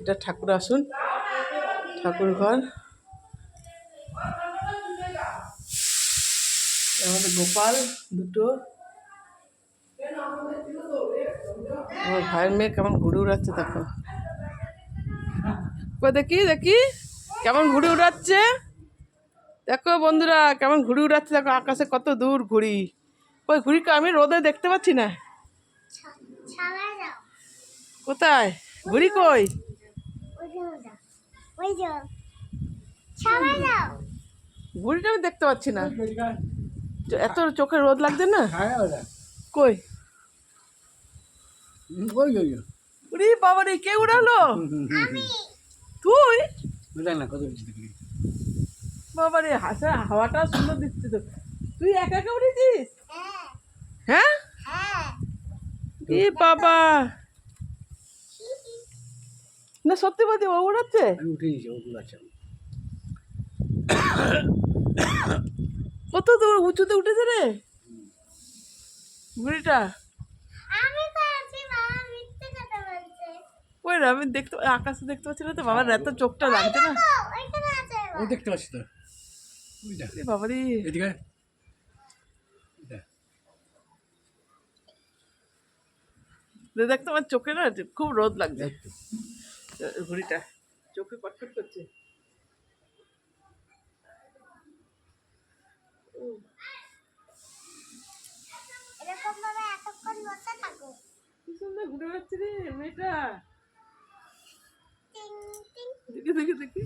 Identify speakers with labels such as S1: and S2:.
S1: এটা ঠাকুর আসুন, ঠাকুর ঘর। আমাদের গোপাল দুটো। আমার ভাইয়ের মেয়ে কেমন ঘুড়ি উড়াচ্ছে দেখো, দেখি দেখি কেমন ঘুড়ি উড়াচ্ছে। দেখো বন্ধুরা কেমন ঘুড়ি উড়াচ্ছে, দেখো আকাশে কত দূর ঘুড়ি। ওই ঘুড়িকে আমি রোদে দেখতে পাচ্ছি না। কোথায় ঘুড়ি, কই? ঘুড়িটা আমি দেখতে পাচ্ছি না, এত চোখে রোদ লাগছে না। কই উড়ি বাবা রে, কে উড়ালো? তুই? বাবা রে, হাওয়াটা সুন্দর দিচ্ছে তো। তুই একা একা উড়েছিস? হ্যাঁ এ বাবা, না সত্যি বলছি ও উড়াচ্ছে? কত দূর উঁচুতে উঠেছে রে ঘুড়িটা। ওই না, আমি দেখতে আকাশে দেখতে পাচ্ছি না তো বাবার, এত চোখটা লাগছে না।
S2: দেখতে পাচ্ছি তো
S1: বাবারি, দেখতে আমার চোখে না খুব রোদ লাগছে, ঘুড়িটা চোখে কটকট করছে। কি সুন্দর ঘুরে বেড়াচ্ছে রে মেয়েটা, দেখি দেখি দেখি।